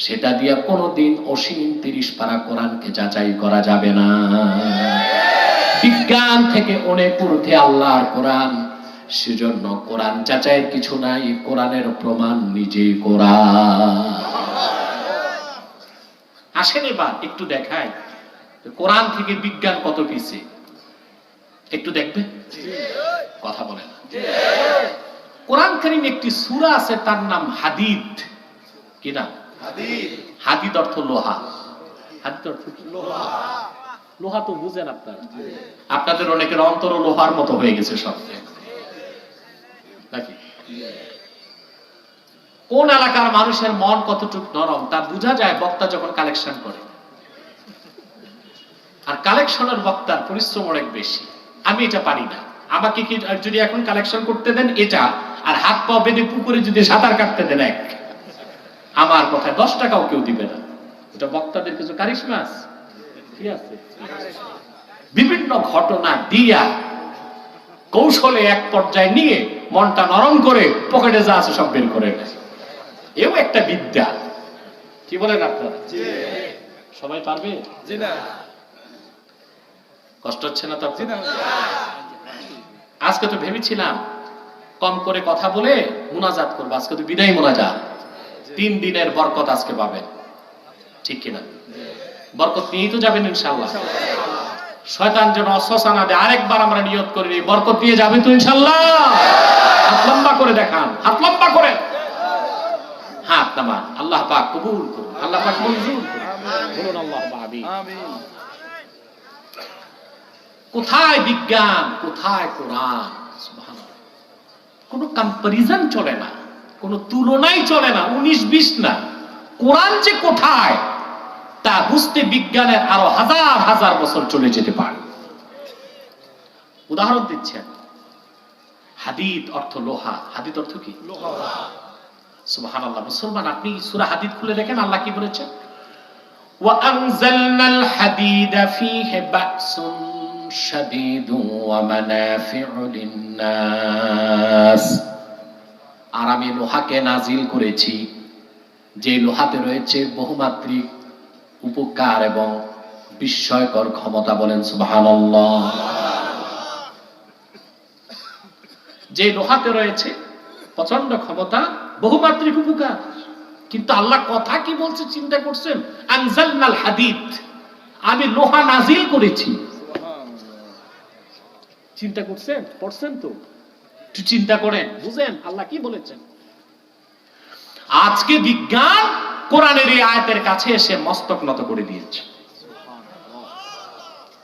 সেটা দিয়ে কোনোদিন অসীম 30 পারা কোরআনকে যাচাই করা যাবে না। বিজ্ঞান থেকে অনেক ঊর্ধ্বে আল্লাহর কোরআন, সেজন্য কোরআন যাচাইয়ের কিছু নাই, কোরআনের প্রমাণ নিজেই কোরআন। আসেন এবার একটু দেখাই কোরআন থেকে বিজ্ঞান কত পিছে, একটু দেখবে? কথা বলেন। কোরআন কারীম একটি সূরা আছে, তার নাম হাদিদ। কি নাম? হাদিদ অর্থ লোহা। হাদিদ অর্থ লোহা। লোহা তো বুঝেন আপনারা, আপনাদের অনেকের অন্তর লোহার মতো হয়ে গেছে সব নাকি? কোন এলাকার মানুষের মন কতটুকু নরম তা বোঝা যায় বক্তা যখন কালেকশন করে। আর কালেকশনের বক্তার পরিশ্রম অনেক বেশি। আমি এটা পারি না। আমাকে কি যদি এখন কালেকশন করতে দেন এটা, আর হাত পা বেঁধে পুকুরে যদি সাঁতার কাটতে দেন এক, আমার কথায় 10 টাকাও কেউ দিবে না। এটা বক্তাদের কিছু কারিশমা আছে, কি আছে? বিভিন্ন ঘটনা দিয়া কৌশলে এক পর্যায়ে নিয়ে মনটা নরম করে পকেটে যা আছে সব বের করে নেয়। এও একটা বিদ্যা। কি বলেন আপনারা? সবাই পারবে? কষ্ট হচ্ছে না তো? আজকে তো ভেবেছিলাম কম করে কথা বলে মুনাজাত করবো। আজকে তো বিদায় মুনাজাত, 3 দিনের বরকত আজকে পাবেন, ঠিক কিনা? বরকত নিয়েই তো যাবেন ইনশাআল্লাহ। শয়তান যেন অসহসা না দেয়। আরেকবার আমরা নিয়ত করে নিই, বরকত দিয়ে যাবে তো ইনশাআল্লাহ? হাত লম্বা করে দেখান, হাত লম্বা করে, হাত নামান। আল্লাহ পাক কবুল করুন, আল্লাহ পাক মঞ্জুর করুন, বলুন আল্লাহুম্মা আমিন। কোথায় বিজ্ঞান, কোথায় কোরআন? সুবহানাল্লাহ। কোনো কম্পারিজন চলে না, কোনো তুলনাই চলে না, 19-20 না। কোরআন যে কোথায় তা বুঝতে বিজ্ঞানের আরো হাজার হাজার বছর চলে যেতে পারে। উদাহরণ দিচ্ছেন, হাদিদ অর্থ লোহা। হাদিদ অর্থ কি? লোহা। সুবহানাল্লাহ। মুসলমান, আপনি সূরা হাদিদ খুলে দেখেন আল্লাহ কি বলেছেন? ওয়া আনজালনাল হাদিদা ফীহি বা'সুন শাদীদুন ওয়া মানাফি'ু লিন-নাস। আর আমি লোহাকে নাজিল করেছি, যে লোহাতে রয়েছে বহুমাত্রিক উপকার এবং বিস্ময়কর ক্ষমতা। বলেন সুবহানাল্লাহ। যে লোহাতে রয়েছে প্রচন্ড ক্ষমতা, বহুমাত্রিক উপকার। কিন্তু আল্লাহ কথা কি বলছে চিন্তা করছেন? আনজালনাল হাদিদ, আমি লোহা নাজিল করেছি। চিন্তা করছেন? পড়ছেন তো? একটু চিন্তা করেন, বুঝেন আল্লাহ কি বলেছেন। আজকে বিজ্ঞান কোরআনের এই আয়াতের কাছে এসে মস্তক নত করে দিয়েছে।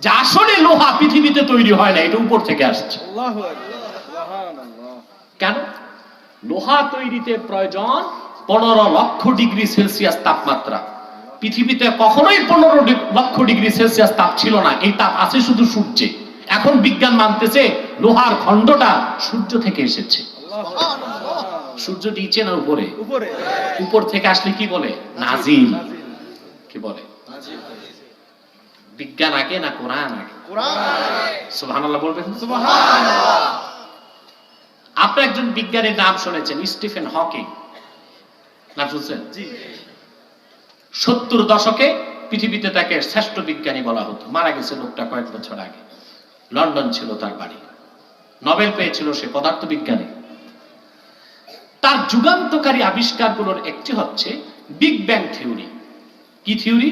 যে আসলে লোহা পৃথিবীতে তৈরি হয় না, এটা উপর থেকে আসছে। কেন? লোহা তৈরিতে প্রয়োজন 15 লক্ষ ডিগ্রি সেলসিয়াস তাপমাত্রা। পৃথিবীতে কখনোই 15 লক্ষ ডিগ্রি সেলসিয়াস তাপ ছিল না। এই তাপ আছে শুধু সূর্যে। এখন বিজ্ঞান মানতেছে লোহার খণ্ডটা সূর্য থেকে এসেছে। সূর্য নিচে না উপরে? উপর থেকে আসলে কি বলে? নাজিল। কি বলে? বিজ্ঞান আগে না কোরআন আগে? সুবহানাল্লাহ বলবেন। সুবহানাল্লাহ। আপনি একজন বিজ্ঞানীর নাম শুনেছেন, স্টিফেন হকিং। নাম শুনছেন? 70 দশকে পৃথিবীতে তাকে শ্রেষ্ঠ বিজ্ঞানী বলা হতো। মারা গেছে লোকটা কয়েক বছর আগে। লন্ডন ছিল তার বাড়ি। নোবেল পেয়েছিল সে পদার্থবিজ্ঞানী। তার যুগান্তকারী আবিষ্কারগুলোর একটি হচ্ছে বিগ ব্যাং থিওরি। কি থিওরি?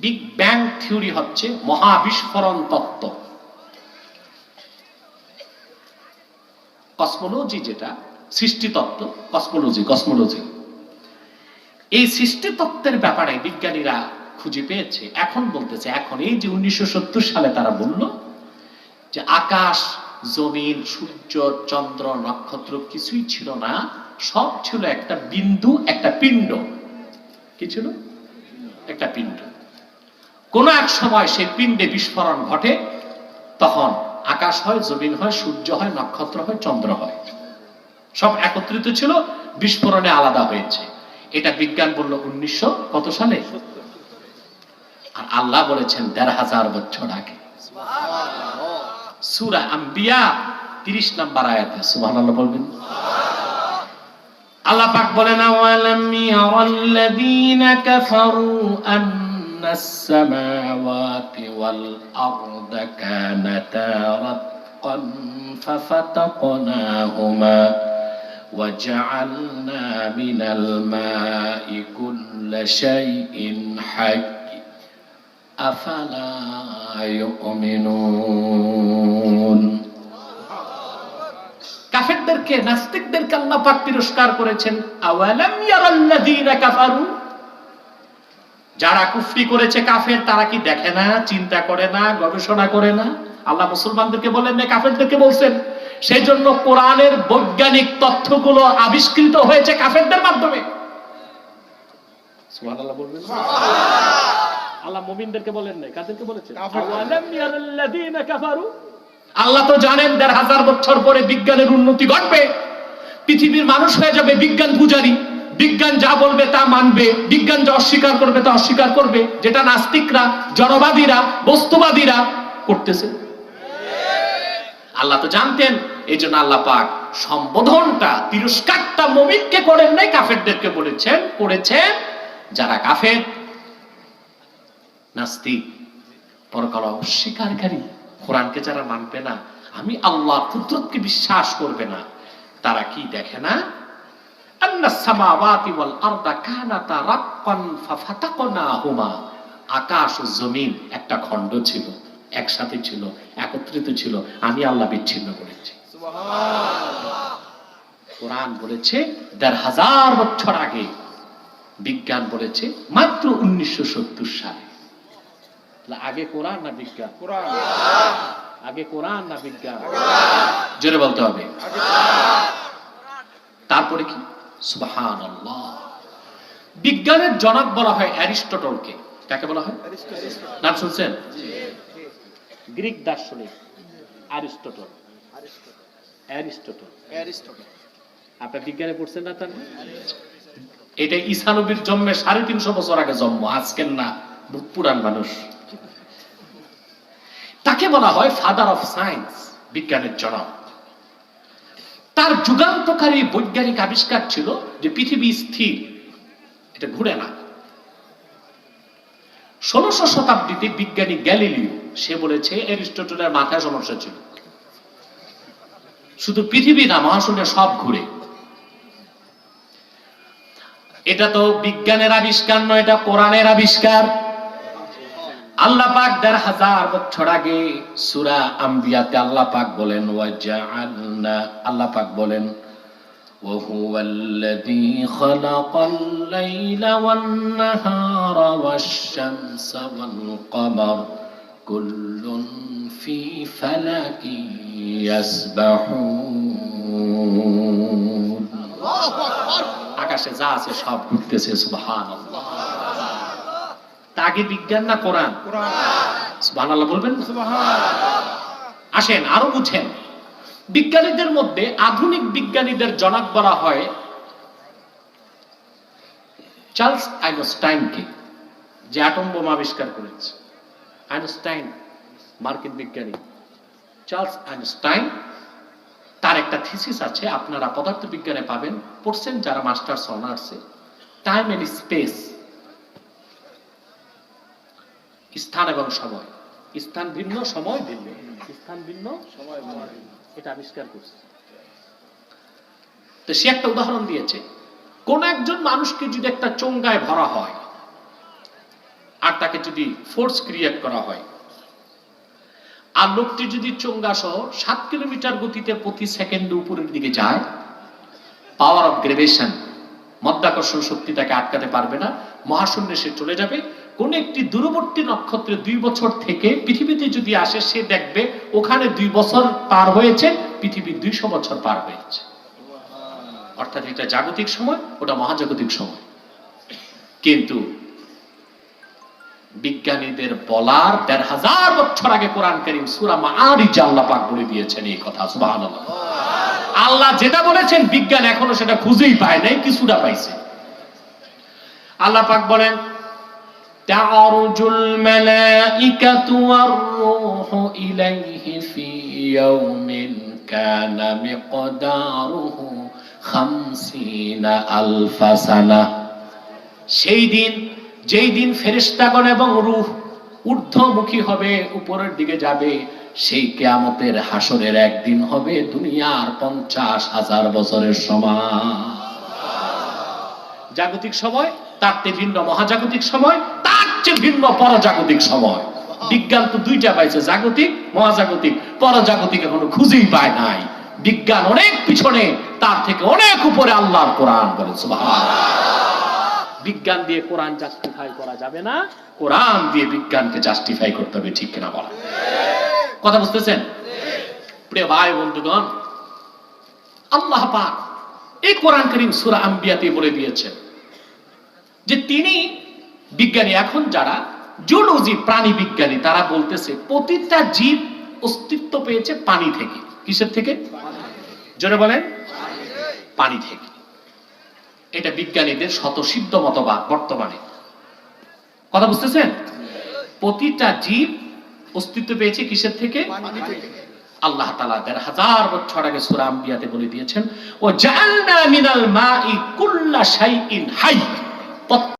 বিগ ব্যাং থিওরি হচ্ছে মহাবিস্ফোরণ তত্ত্ব। কসমোলজি যেটা সৃষ্টি তত্ত্ব, কসমোলজি এই সৃষ্টি তত্ত্বের ব্যাপারে বিজ্ঞানীরা খুঁজে পেয়েছে। এখন বলতেছে, এখন এই যে 1970 সালে তারা বলল যে আকাশ, জমিন, সূর্য, চন্দ্র, নক্ষত্র কিছুই ছিল না, সব ছিল একটা বিন্দু, একটা পিণ্ড। কি ছিল? একটা পিণ্ড। কোন এক সময় সেই পিণ্ডে বিস্ফোরণ ঘটে, তখন আকাশ হয়, জমিন হয়, সূর্য হয়, নক্ষত্র হয়, চন্দ্র হয়, সব একত্রিত ছিল, বিস্ফোরণে আলাদা হয়েছে। এটা বিজ্ঞান বলল 1900 কত সালে? আর আল্লাহ বলেছেন 1500 বছর আগে। সূরা আম্বিয়া 30 নম্বর আয়াতে সুবহানাল্লাহ বলবেন। আল্লাহ পাক বলেন, আওয়ালাম ইয়ারাল্লাযীনা কাফারু আন্নাস সামাওয়াতি ওয়াল আরদা কানাতা রাতকান ফাফাতাকনাহুমা وجعلنا من الماء كل شيء حي أفلا يؤمنون। কাফেরদেরকে, নাস্তিকদেরকে আল্লাহ পাক তিরস্কার করেছেন। আওয়ালাম ইয়ারাল্লাযীনা কাফারু, যারা কুফরি করেছে কাফের, তারা কি দেখে না, চিন্তা করে না, গবেষণা করে না? আল্লাহ মুসলমানদেরকে বলেন না, কাফেরদেরকে বলছেন। সেই জন্য কোরআনের বৈজ্ঞানিক তথ্যগুলো আবিষ্কৃত হয়েছে কাফেরদের মাধ্যমে। সুবহানাল্লাহ বলবেন। আল্লাহ মুমিনদেরকে বলেন না, কাদেরকে বলেছেন? আওয়ালাম ইয়ারাল্লাযীনা কাফারু। আল্লাহ তো জানেন 1500 বছর পরে বিজ্ঞানের উন্নতি ঘটবে, পৃথিবীর মানুষ হয়ে যাবে বিজ্ঞান পূজারী। বিজ্ঞান যা বলবে তা মানবে, বিজ্ঞান যা অস্বীকার করবে তা অস্বীকার করবে, যেটা নাস্তিকরা, জড়বাদীরা, বস্তুবাদীরা করতেছে। আল্লাহ তো জানতেন। এই জন্য আল্লাহ পাক সম্বোধনটা, তিরস্কারটা মুমিনকে করেন নাই, কাফেরদেরকে বলেছেন, করেছেন যারা কাফের, নাস্তিক, পরকাল অস্বীকারী, কোরআনকে যারা মানবে না, আমি আল্লাহর কুদরতকে বিশ্বাস করবে না, তারা কি দেখে না? আন্নাস সামাওয়াতি ওয়াল আরদা কানাতা রাতকান ফাফাতাকনাহুমা। আকাশ ও জমিন একটা খণ্ড ছিল, একসাথে ছিল, একত্রিত ছিল, আমি আল্লাহ বিচ্ছিন্ন করেছি। কোরআন বলেছে 1500 বছর আগে, বিজ্ঞান বলেছে মাত্র 1970 সালে। আগে কোরআন না বিজ্ঞান? আগে কোরআন না বিজ্ঞান? জোরে বলতে হবে। তারপরে কি? সুবহানাল্লাহ। বিজ্ঞানের জনক বলা হয় অ্যারিস্টটলকে। কাকে বলা হয়? নাম শুনছেন? গ্রিক দার্শনিক অ্যারিস্টটল। আপনার বিজ্ঞানে পড়ছেন না? তার এটা ঈসা নবীর জন্মের 350 বছর আগে জন্ম, আজকের না, পুরান মানুষ। তাকে বলা হয় ফাদার অফ সায়েন্স, বিজ্ঞানের জনক। তার যুগান্তকারী বৈজ্ঞানিক আবিষ্কার ছিল যে পৃথিবী স্থির, এটা ঘুরে না। 1600 শতাব্দীতে বিজ্ঞানী গ্যালিলিও, সে বলেছে অ্যারিস্টটলের মাথায় সমস্যা ছিল, শুধু পৃথিবী না, মহাশূন্যে সব ঘুরে। এটা তো বিজ্ঞানের আবিষ্কার নয়, এটা কোরআনের আবিষ্কার। আল্লাহ পাক 1500 বছর আগে সূরা আম্বিয়াতে আল্লাহ পাক বলেন, ওয়াজআলনা, আল্লাহ পাক বলেন, ওয়া হুয়াল্লাযী খালাকাল লাইলা ওয়ান নাহারা ওয়াশ-শামসা ওয়াল কমার কুল্লুন ফি ফালাকি ইয়াসবাহুন। আল্লাহু আকবার। আকাশে যা আছে সব ঘুরতেছে। সুবহানাল্লাহ। আগে বিজ্ঞান না কোরআন? সুবহানাল্লাহ বলবেন। আসেন আরো বুঝেন। বিজ্ঞানীদের মধ্যে আধুনিক বিজ্ঞানীদের জনক বলা হয় চার্লস আইনস্টাইনকে, যে অ্যাটম বোমা আবিষ্কার করেছে। আইনস্টাইন মার্কিন বিজ্ঞানী। চার্লস আইনস্টাইন, তার একটা থিসিস আছে, আপনারা পদার্থবিজ্ঞানে পাবেন, পড়ছেন যারা মাস্টার্স অনার্সে, টাইম এন্ড স্পেস। স্থান এবং সময়, স্থান ভিন্ন সময় ভিন্ন, স্থান ভিন্ন সময় ভিন্ন, এটা আবিষ্কার করছে। তো সে একটা উদাহরণ দিয়েছে, কোন একজন মানুষকে যদি একটা চোঙ্গায় ভরা হয় আর তাকে যদি ফোর্স ক্রিয়েট করা হয়, আর লোকটি যদি চোঙ্গা সহ 7 কিলোমিটার গতিতে প্রতি সেকেন্ডে উপরের দিকে যায়, পাওয়ার অফ গ্রেভিটেশন, মাধ্যাকর্ষণ শক্তি তাকে আটকাতে পারবে না, মহাশূন্যে সে চলে যাবে। কোন একটি দূরবর্তী নক্ষত্রে 2 বছর থেকে পৃথিবীতে যদি আসে, সে দেখবে ওখানে 2 বছর পার হয়েছে, পৃথিবী 200 বছর পার হয়েছে। অর্থাৎ এটা জাগতিক সময়, ওটা মহাজাগতিক সময়। কিন্তু বিজ্ঞানীদের বলার 1500 বছর আগে কোরআন কারীম সূরা মাআরিজে আল্লাহ পাক বলে দিয়েছেন এই কথা। সুবহানাল্লাহ। আল্লাহ যেটা বলেছেন বিজ্ঞান এখনো সেটা খুঁজেই পায় নাই, কিছুটা পাইছে। আল্লাহ পাক বলেন, তা'রুজুল মালাইকাতু ওয়ার রূহু ইলাইহি ফি ইয়াউমিন কানা মিকদারুহু 50 আলফা সানা। সেই দিন, যেই দিন ফেরেশতাগণ এবং রূহ ঊর্ধ্বমুখী হবে, উপরের দিকে যাবে, সেই কিয়ামতের হাসরের একদিন হবে দুনিয়ার 50,000 বছরের সমান। জাগতিক সময় তার চেয়ে ভিন্ন মহাজাগতিক সময়, তার চেয়ে ভিন্ন পরজাগতিক সময়। বিজ্ঞান তো দুইটা পাইছে, জাগতিক মহাজাগতিক। পরজাগতিক এখনো খুঁজেই পায় নাই। বিজ্ঞান অনেক পিছনে, তার থেকে অনেক উপরে আল্লাহর কোরআন বলে। সুবহানাল্লাহ। বিজ্ঞান দিয়ে কোরআন জাস্টিফাই করা যাবে না, কোরআন দিয়ে বিজ্ঞানকে জাস্টিফাই করতে হবে। ঠিক কিনা বলা? কথা বুঝতেছেন? প্রিয় ভাই বন্ধুগণ, আল্লাহ পাক এই কোরআন কারীম সূরা আম্বিয়াতে বলে দিয়েছেন যে তিনি বিজ্ঞানী, এখন যারা জুলজি প্রাণী বিজ্ঞানী, তারা বলতেছে প্রতিটা জীব অস্তিত্ব পেয়েছে পানি থেকে। কিসের থেকে? জোরে বলেন। পানি থেকে। এটা বিজ্ঞানীদের স্বতঃসিদ্ধ মতবাদ বর্তমানে। কথা বুঝতেছেন? প্রতিটা জীব অস্তিত্ব পেয়েছে কিসের থেকে? আল্লাহ তাআলা 1500 বছর আগে সূরা আম্বিয়াতে বলে দিয়েছেন, ওয়া জাআলনা মিনাল মাই কুল্লা শাইইন হাই।